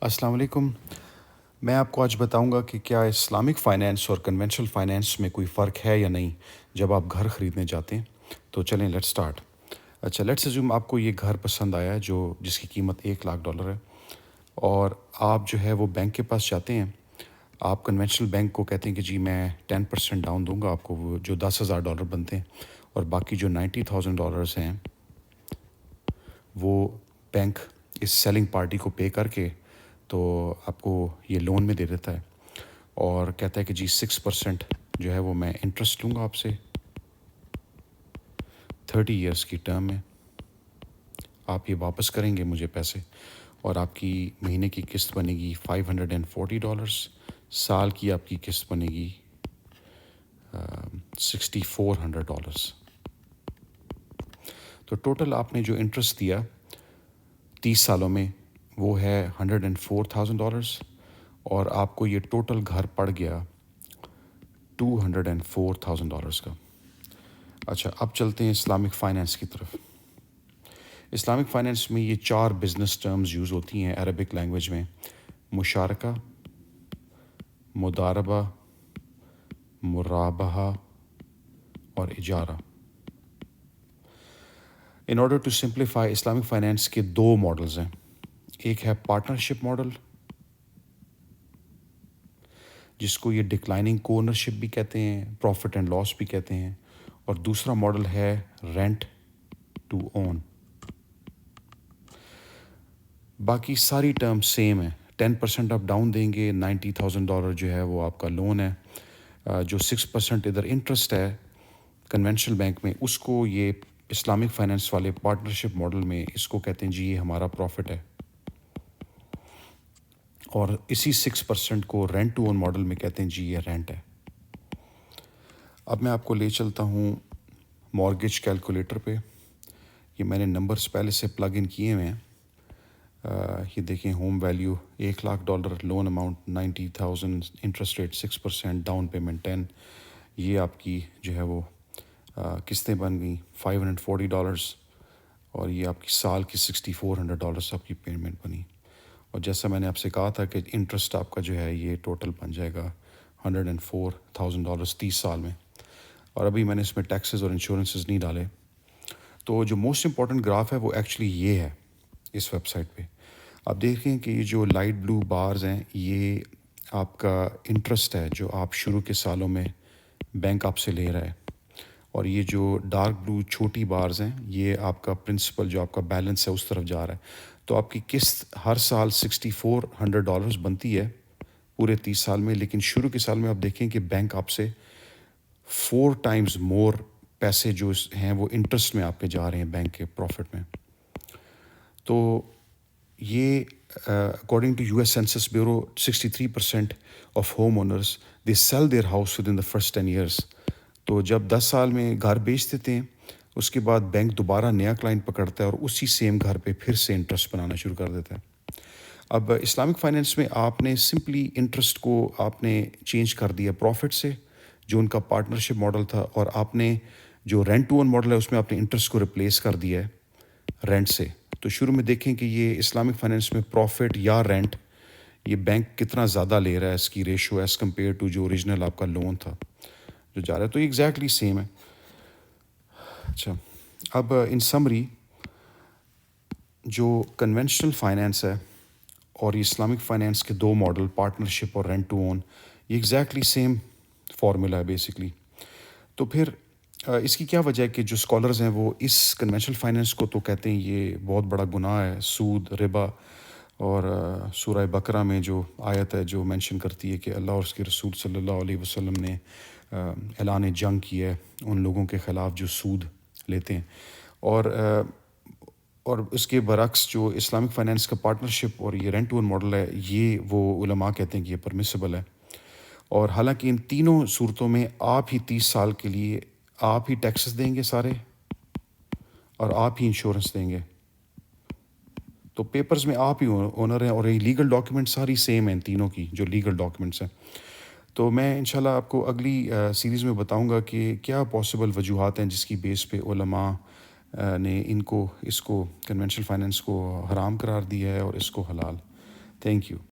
السلام علیکم۔ میں آپ کو آج بتاؤں گا کہ کیا اسلامک فائنینس اور کنونشنل فائنینس میں کوئی فرق ہے یا نہیں جب آپ گھر خریدنے جاتے ہیں۔ تو چلیں لیٹ سٹارٹ۔ اچھا، لیٹس اسیوم آپ کو یہ گھر پسند آیا جس کی قیمت $1,00,000 ہے، اور آپ جو ہے وہ بینک کے پاس جاتے ہیں۔ آپ کنونشنل بینک کو کہتے ہیں کہ جی میں 10% ڈاؤن دوں گا آپ کو، وہ جو $10,000 بنتے ہیں، اور باقی جو $90,000 ہیں وہ بینک اس سیلنگ پارٹی کو پے کر کے تو آپ کو یہ لون میں دے دیتا ہے، اور کہتا ہے کہ جی 6% جو ہے وہ میں انٹرسٹ لوں گا آپ سے 30 ایئرس کی ٹرم میں۔ آپ یہ واپس کریں گے مجھے پیسے، اور آپ کی مہینے کی قسط بنے گی $540، سال کی آپ کی قسط بنے گی $6,400۔ تو ٹوٹل آپ نے جو انٹرسٹ دیا 30 سالوں میں وہ ہے $104,000، اور آپ کو یہ ٹوٹل گھر پڑ گیا $204,000 کا۔ اچھا، اب چلتے ہیں اسلامک فائنینس کی طرف۔ اسلامک فائنینس میں یہ 4 بزنس ٹرمز یوز ہوتی ہیں عربک لینگویج میں: مشارکہ، مضاربہ، مرابحہ اور اجارہ۔ In order to simplify, Islamic finance کے 2 ماڈلز ہیں۔ ایک ہے پارٹنرشپ ماڈل، جس کو یہ ڈکلائننگ کو اونرشپ بھی کہتے ہیں، پروفٹ اینڈ لاس بھی کہتے ہیں، اور دوسرا ماڈل ہے رینٹ ٹو اون۔ باقی ساری ٹرم سیم ہے۔ 10% آپ ڈاؤن دیں گے، $90,000 جو ہے وہ آپ کا لون ہے۔ جو 6% ادھر انٹرسٹ ہے کنونشنل بینک میں، اس کو یہ اسلامک فائنینس والے پارٹنرشپ ماڈل میں اس کو کہتے ہیں جی یہ ہمارا پروفٹ ہے، اور اسی 6% کو رینٹ ٹو اون ماڈل میں کہتے ہیں جی یہ رینٹ ہے۔ اب میں آپ کو لے چلتا ہوں مورگیج کیلکولیٹر پہ۔ یہ میں نے نمبرز پہلے سے پلگ ان کیے ہوئے ہیں۔ یہ دیکھیں، home value $1,00,000، loan amount 90,000، interest rate 6%، down payment 10۔ یہ آپ کی جو ہے وہ قسطیں بن گئیں $540، اور یہ آپ کی سال کی $6,400 آپ کی پیمنٹ بنی۔ اور جیسا میں نے آپ سے کہا تھا کہ انٹرسٹ آپ کا جو ہے یہ ٹوٹل بن جائے گا $104,000 30 سال میں، اور ابھی میں نے اس میں ٹیکسز اور انشورنسز نہیں ڈالے۔ تو جو موسٹ امپورٹنٹ گراف ہے وہ ایکچولی یہ ہے اس ویب سائٹ پہ۔ آپ دیکھیں کہ یہ جو لائٹ بلو بارز ہیں یہ آپ کا انٹرسٹ ہے جو آپ شروع کے سالوں میں بینک آپ سے لے رہا ہے، اور یہ جو ڈارک بلو چھوٹی بارز ہیں یہ آپ کا پرنسپل جو آپ کا بیلنس ہے اس طرف جا رہا ہے۔ تو آپ کی قسط ہر سال $6,400 بنتی ہے پورے 30 سال میں، لیکن شروع کے سال میں آپ دیکھیں کہ بینک آپ سے 4 ٹائمز مور پیسے جو ہیں وہ انٹرسٹ میں آپ کے جا رہے ہیں بینک کے پروفٹ میں۔ تو یہ according to US census bureau 63% of home owners they sell their house within the first 10 years. تو جب 10 سال میں گھر بیچ دیتے ہیں، اس کے بعد بینک دوبارہ نیا کلائنٹ پکڑتا ہے اور اسی سیم گھر پہ پھر سے انٹرسٹ بنانا شروع کر دیتا ہے۔ اب اسلامک فائنینس میں آپ نے سمپلی انٹرسٹ کو آپ نے چینج کر دیا پروفٹ سے، جو ان کا پارٹنرشپ ماڈل تھا، اور آپ نے جو رینٹ ٹو اون ماڈل ہے اس میں آپ نے انٹرسٹ کو ریپلیس کر دیا ہے رینٹ سے۔ تو شروع میں دیکھیں کہ یہ اسلامک فائنینس میں پروفٹ یا رینٹ یہ بینک کتنا زیادہ لے رہا ہے، اس کی ریشو ایز کمپیئر ٹو جو اوریجنل آپ کا لون تھا جو جا رہا ہے، تو یہ ایگزیکٹلی سیم ہے۔ اچھا، اب ان سمری جو کنونشنل فائنینس ہے اور یہ اسلامک فائنینس کے 2 ماڈل پارٹنرشپ اور رینٹ ٹو اون، یہ ایگزیکٹلی سیم فارمولا ہے بیسکلی۔ تو پھر اس کی کیا وجہ ہے کہ جو اسکالرز ہیں وہ اس کنونشنل فائنینس کو تو کہتے ہیں یہ بہت بڑا گناہ ہے، سود، ربا، اور سورہ بقرہ میں جو آیت ہے جو مینشن کرتی ہے کہ اللہ اور اس کے رسول صلی اللہ علیہ وسلم نے اعلان جنگ کیا ہے ان لوگوں کے خلاف جو سود لیتے ہیں، اور اس کے برعکس جو اسلامک فائنینس کا پارٹنرشپ اور یہ رینٹ ٹو اون ماڈل ہے یہ وہ علماء کہتے ہیں کہ یہ پرمیسیبل ہے۔ اور حالانکہ ان تینوں صورتوں میں آپ ہی 30 سال کے لیے آپ ہی ٹیکسز دیں گے سارے، اور آپ ہی انشورنس دیں گے، تو پیپرز میں آپ ہی اونر ہیں، اور یہ لیگل ڈاکیومنٹ ساری سیم ہیں ان تینوں کی جو لیگل ڈاکیومنٹس ہیں۔ تو میں انشاءاللہ آپ کو اگلی سیریز میں بتاؤں گا کہ کیا پاسبل وجوہات ہیں جس کی بیس پہ علماء نے اس کو کنونشنل فائنینس کو حرام قرار دیا ہے اور اس کو حلال۔ Thank you.